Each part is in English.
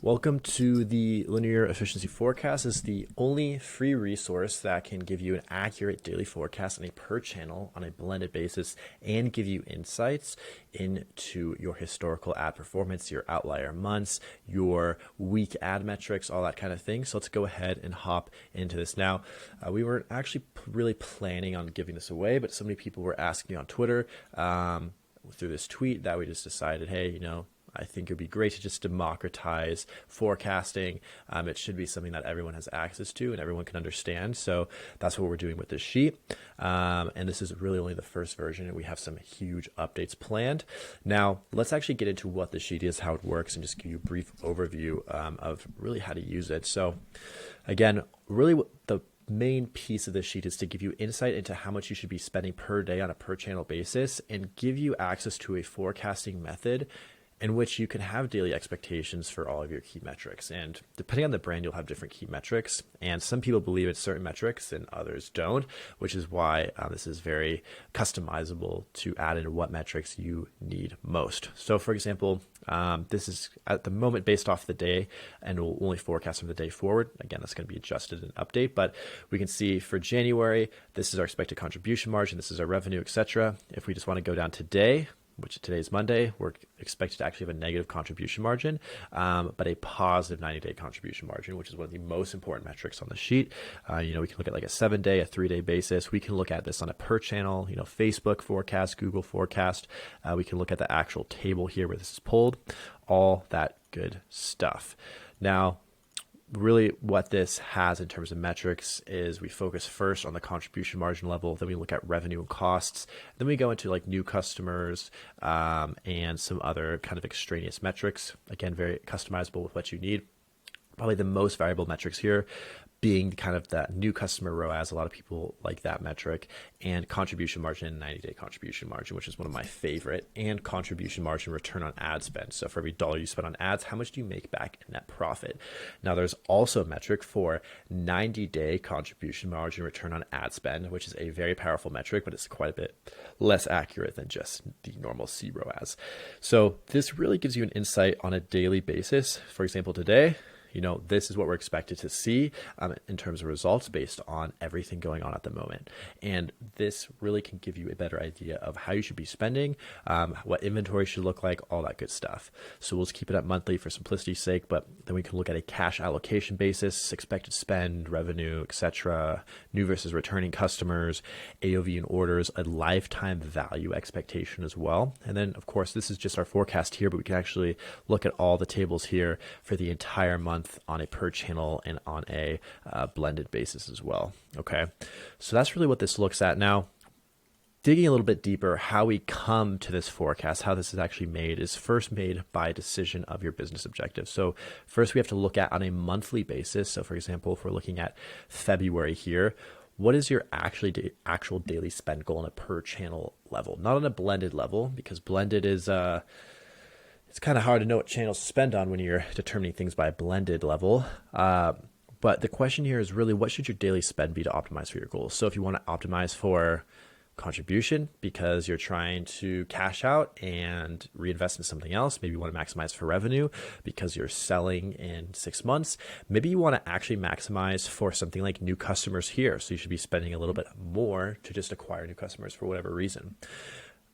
Welcome to the Linear Efficiency Forecast. This is the only free resource that can give you an accurate daily forecast on a per channel on a blended basis and give you insights into your historical ad performance, your outlier months, your week ad metrics, all that kind of thing. So let's go ahead and hop into this now. We weren't actually really planning on giving this away, but so many people were asking me on Twitter through this tweet that we just decided, hey, I think it would be great to just democratize forecasting. It should be something that everyone has access to and everyone can understand. So that's what we're doing with this sheet. And this is really only the first version, and we have some huge updates planned. Now, let's actually get into what the sheet is, how it works, and just give you a brief overview of really how to use it. So again, really the main piece of this sheet is to give you insight into how much you should be spending per day on a per channel basis and give you access to a forecasting method in which you can have daily expectations for all of your key metrics. And depending on the brand, you'll have different key metrics. And some people believe it's certain metrics and others don't, which is why this is very customizable to add in what metrics you need most. So for example, this is at the moment based off the day and we'll only forecast from the day forward. Again, that's going to be adjusted in update, but we can see for January, this is our expected contribution margin. This is our revenue, etc. If we just want to go down today, which today is Monday, we're expected to actually have a negative contribution margin, but a positive 90-day contribution margin, which is one of the most important metrics on the sheet. We can look at like a 7-day, a 3-day basis. We can look at this on a per channel, Facebook forecast, Google forecast. We can look at the actual table here where this is pulled, all that good stuff. Now, really what this has in terms of metrics is we focus first on the contribution margin level, then we look at revenue and costs, then we go into like new customers and some other kind of extraneous metrics. Again, very customizable with what you need. Probably the most valuable metrics here being kind of that new customer ROAS. A lot of people like that metric, and contribution margin and 90-day contribution margin, which is one of my favorite, and contribution margin return on ad spend. So for every dollar you spend on ads, how much do you make back in net profit? Now there's also a metric for 90-day contribution margin return on ad spend, which is a very powerful metric, but it's quite a bit less accurate than just the normal CROAS. So this really gives you an insight on a daily basis. For example, today, this is what we're expected to see in terms of results based on everything going on at the moment. And this really can give you a better idea of how you should be spending, what inventory should look like, all that good stuff. So we'll just keep it at monthly for simplicity's sake, but then we can look at a cash allocation basis, expected spend, revenue, etc., new versus returning customers, AOV and orders, a lifetime value expectation as well. And then, of course, this is just our forecast here, but we can actually look at all the tables here for the entire month on a per channel and on a blended basis as well. Okay, so that's really what this looks at. Now, digging a little bit deeper, how we come to this forecast, how this is actually made, is first made by decision of your business objective. So first we have to look at on a monthly basis. So for example, if we're looking at February here, what is your actual daily spend goal on a per channel level? Not on a blended level, because blended is it's kind of hard to know what channels to spend on when you're determining things by a blended level. But the question here is really, what should your daily spend be to optimize for your goals? So if you want to optimize for contribution because you're trying to cash out and reinvest in something else, maybe you want to maximize for revenue because you're selling in 6 months, maybe you want to actually maximize for something like new customers here. So you should be spending a little bit more to just acquire new customers for whatever reason.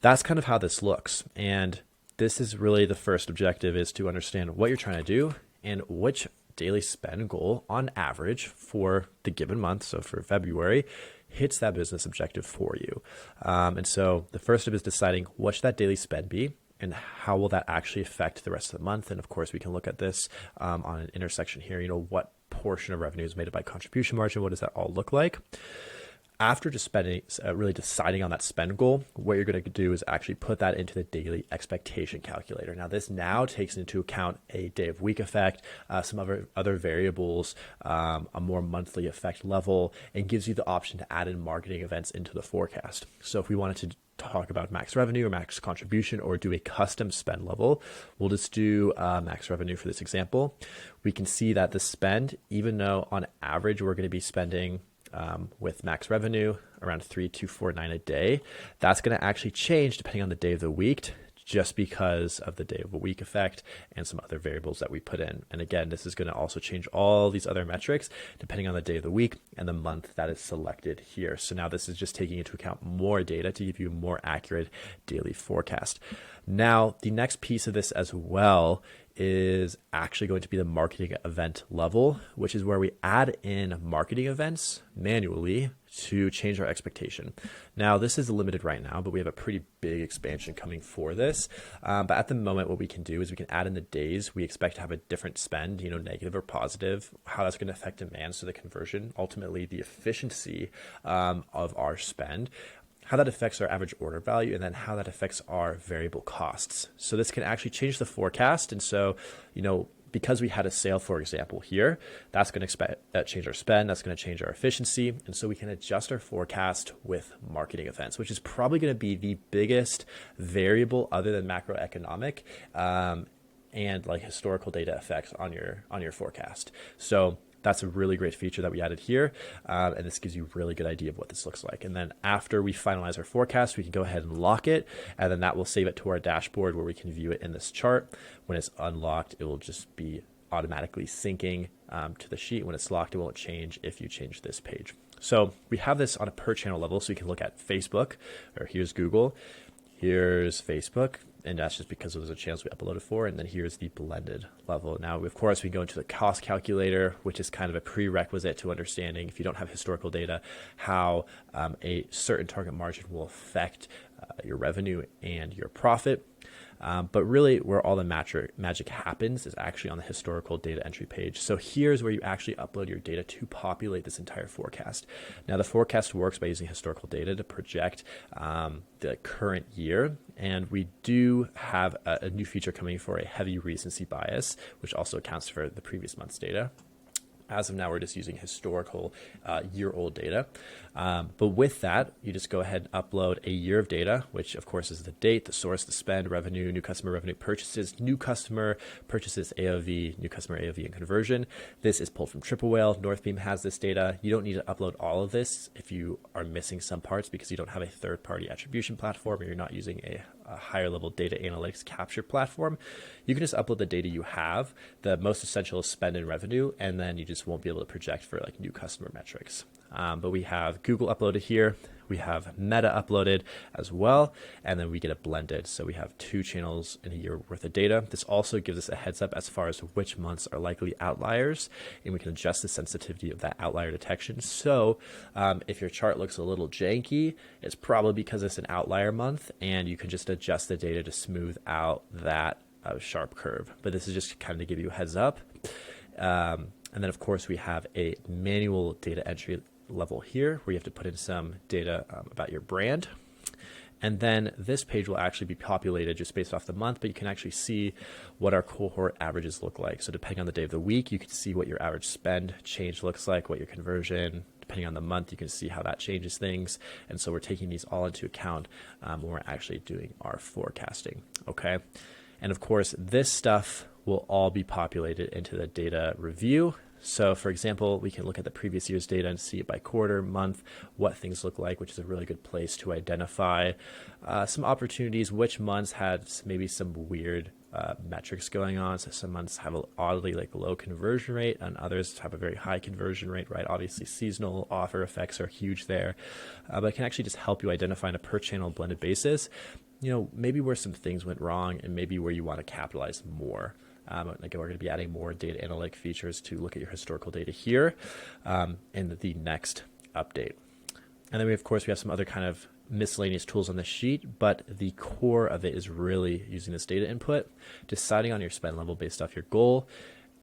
That's kind of how this looks. And this is really the first objective, is to understand what you're trying to do and which daily spend goal on average for the given month. So for February, hits that business objective for you. And so the first step is deciding what should that daily spend be and how will that actually affect the rest of the month. And of course, we can look at this on an intersection here. What portion of revenue is made up by contribution margin? What does that all look like? After just really deciding on that spend goal, what you're going to do is actually put that into the daily expectation calculator. Now, this now takes into account a day of week effect, some other variables, a more monthly effect level, and gives you the option to add in marketing events into the forecast. So if we wanted to talk about max revenue or max contribution or do a custom spend level, we'll just do max revenue for this example. We can see that the spend, even though on average we're going to be spending with max revenue around $3,249 a day, that's going to actually change depending on the day of the week just because of the day of the week effect and some other variables that we put in. And again, this is going to also change all these other metrics depending on the day of the week and the month that is selected here. So now this is just taking into account more data to give you a more accurate daily forecast. Now, the next piece of this as well is actually going to be the marketing event level, which is where we add in marketing events manually to change our expectation. Now, this is limited right now, but we have a pretty big expansion coming for this. But at the moment, what we can do is we can add in the days we expect to have a different spend, negative or positive, how that's going to affect demand, so the conversion, ultimately the efficiency of our spend, how that affects our average order value, and then how that affects our variable costs. So this can actually change the forecast. And so, because we had a sale, for example, here, that's going to change our spend, that's going to change our efficiency. And so we can adjust our forecast with marketing events, which is probably going to be the biggest variable other than macroeconomic and like historical data effects on your forecast. So that's a really great feature that we added here. And this gives you a really good idea of what this looks like. And then after we finalize our forecast, we can go ahead and lock it. And then that will save it to our dashboard where we can view it in this chart. When it's unlocked, it will just be automatically syncing to the sheet. When it's locked, it won't change if you change this page. So we have this on a per channel level. So you can look at Facebook, or here's Google, here's Facebook. And that's just because those are channels we uploaded for. And then here's the blended level. Now, of course, we go into the cost calculator, which is kind of a prerequisite to understanding, if you don't have historical data, how a certain target margin will affect your revenue and your profit. But really where all the magic happens is actually on the historical data entry page. So here's where you actually upload your data to populate this entire forecast. Now the forecast works by using historical data to project the current year. And we do have a new feature coming for a heavy recency bias, which also accounts for the previous month's data. As of now, we're just using historical year-old data. But with that, you just go ahead and upload a year of data, which of course is the date, the source, the spend, revenue, new customer revenue, purchases, new customer purchases, AOV, new customer AOV, and conversion. This is pulled from Triple Whale. Northbeam has this data. You don't need to upload all of this if you are missing some parts because you don't have a third-party attribution platform or you're not using a higher level data analytics capture platform. You can just upload the data you have. The most essential is spend and revenue, and then you just won't be able to project for like new customer metrics. But we have Google uploaded here. We have Meta uploaded as well, and then we get it blended. So we have 2 channels in a year worth of data. This also gives us a heads up as far as which months are likely outliers, and we can adjust the sensitivity of that outlier detection. So if your chart looks a little janky, it's probably because it's an outlier month, and you can just adjust the data to smooth out that sharp curve. But this is just kind of to give you a heads up. And then of course we have a manual data entry level here where you have to put in some data about your brand. And then this page will actually be populated just based off the month, but you can actually see what our cohort averages look like. So depending on the day of the week, you can see what your average spend change looks like, what your conversion, depending on the month, you can see how that changes things. And so we're taking these all into account when we're actually doing our forecasting. Okay. And of course, this stuff will all be populated into the data review. So for example, we can look at the previous year's data and see it by quarter, month, what things look like, which is a really good place to identify some opportunities, which months had maybe some weird metrics going on. So some months have an oddly like low conversion rate and others have a very high conversion rate, right? Obviously seasonal offer effects are huge there, but it can actually just help you identify on a per channel blended basis, maybe where some things went wrong and maybe where you want to capitalize more. Again, we're going to be adding more data analytic features to look at your historical data here in the next update. And then of course, we have some other kind of miscellaneous tools on the sheet, but the core of it is really using this data input, deciding on your spend level based off your goal,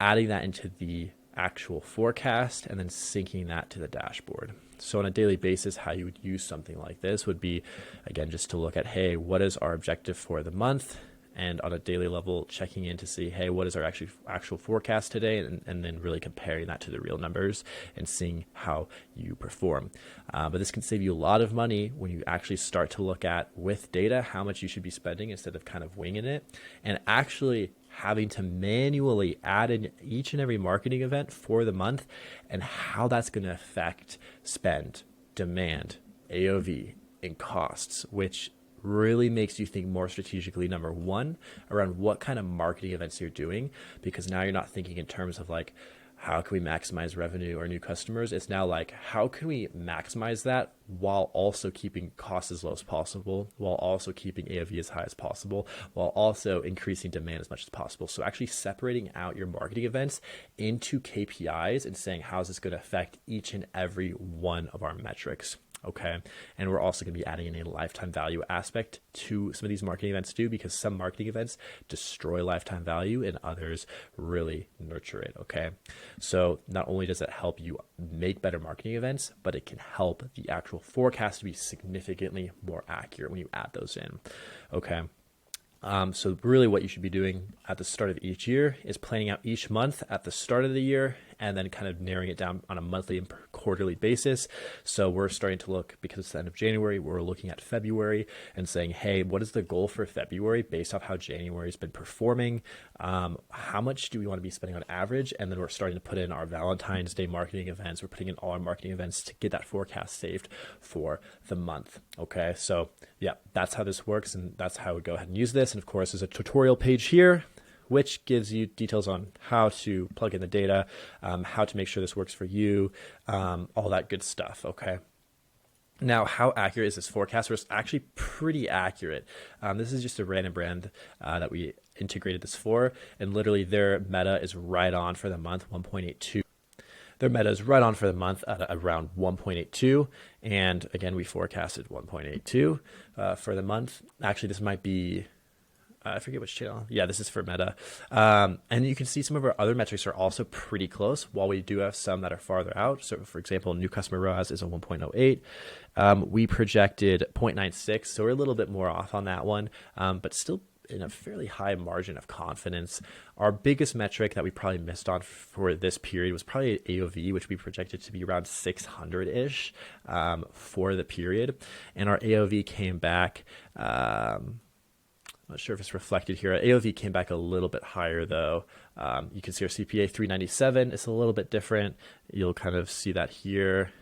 adding that into the actual forecast, and then syncing that to the dashboard. So on a daily basis, how you would use something like this would be, again, just to look at, hey, what is our objective for the month? And on a daily level, checking in to see, hey, what is our actual forecast today? And then really comparing that to the real numbers and seeing how you perform. But this can save you a lot of money when you actually start to look at, with data, how much you should be spending instead of kind of winging it, and actually having to manually add in each and every marketing event for the month and how that's going to affect spend, demand, AOV, and costs, which really makes you think more strategically, number one, around what kind of marketing events you're doing, because now you're not thinking in terms of like, how can we maximize revenue or new customers? It's now like, how can we maximize that while also keeping costs as low as possible, while also keeping AOV as high as possible, while also increasing demand as much as possible. So actually separating out your marketing events into KPIs and saying, how's this going to affect each and every one of our metrics? Okay. And we're also going to be adding in a lifetime value aspect to some of these marketing events too, because some marketing events destroy lifetime value and others really nurture it. Okay. So not only does it help you make better marketing events, but it can help the actual forecast to be significantly more accurate when you add those in. Okay. So really what you should be doing at the start of each year is planning out each month at the start of the year and then kind of narrowing it down on a monthly and quarterly basis. So we're starting to look, because it's the end of January, we're looking at February and saying, hey, what is the goal for February based off how January has been performing? How much do we want to be spending on average? And then we're starting to put in our Valentine's Day marketing events. We're putting in all our marketing events to get that forecast saved for the month. Okay, so yeah, that's how this works, and that's how we go ahead and use this. And of course, there's a tutorial page here, which gives you details on how to plug in the data, how to make sure this works for you, all that good stuff, okay? Now, how accurate is this forecast? Well, it's actually pretty accurate. This is just a random brand that we integrated this for, and literally their meta is right on for the month, 1.82. Their meta is right on for the month at around 1.82. And again, we forecasted 1.82 for the month. Actually, this might be, I forget which channel. Yeah, this is for Meta. And you can see some of our other metrics are also pretty close, while we do have some that are farther out. So for example, new customer ROAS is a 1.08. We projected 0.96, so we're a little bit more off on that one, but still in a fairly high margin of confidence. Our biggest metric that we probably missed on for this period was probably AOV, which we projected to be around 600-ish for the period. And our AOV came back, not sure if it's reflected here. AOV came back a little bit higher though. You can see our CPA 397. It's a little bit different. You'll kind of see that here.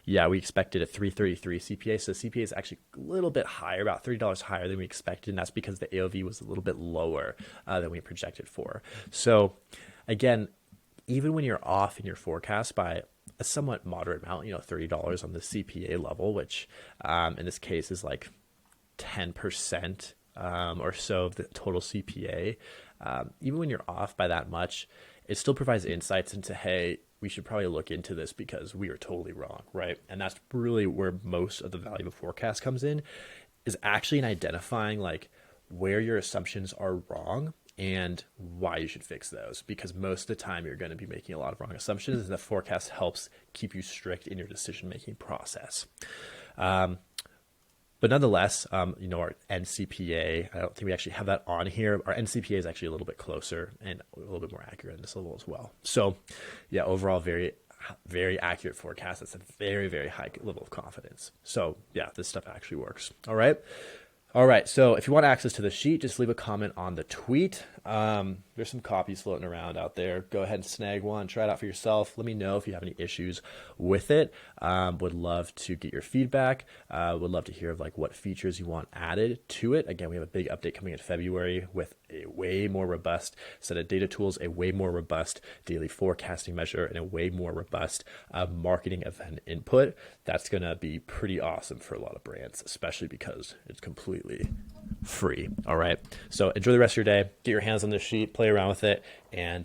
Yeah, we expected a 333 CPA. So CPA is actually a little bit higher, about $30 higher than we expected. And that's because the AOV was a little bit lower than we projected for. So again, even when you're off in your forecast by a somewhat moderate amount, $30 on the CPA level, which in this case is like 10% or so of the total CPA, even when you're off by that much, it still provides insights into, hey, we should probably look into this because we are totally wrong, right? And that's really where most of the value of forecast comes in, is actually in identifying like where your assumptions are wrong and why you should fix those, because most of the time you're going to be making a lot of wrong assumptions, and the forecast helps keep you strict in your decision-making process. But nonetheless, our NCPA, I don't think we actually have that on here. Our NCPA is actually a little bit closer and a little bit more accurate in this level as well. So yeah, overall, very, very accurate forecast. That's a very, very high level of confidence. So yeah, this stuff actually works. All right. So if you want access to the sheet, just leave a comment on the tweet. There's some copies floating around out there. Go ahead and snag one, try it out for yourself. Let me know if you have any issues with it. Would love to get your feedback. Would love to hear of like what features you want added to it. Again, we have a big update coming in February with a way more robust set of data tools, a way more robust daily forecasting measure, and a way more robust marketing event input. That's going to be pretty awesome for a lot of brands, especially because it's completely free. All right. So enjoy the rest of your day. Get your hands on this sheet, play around with it, and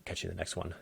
catch you in the next one.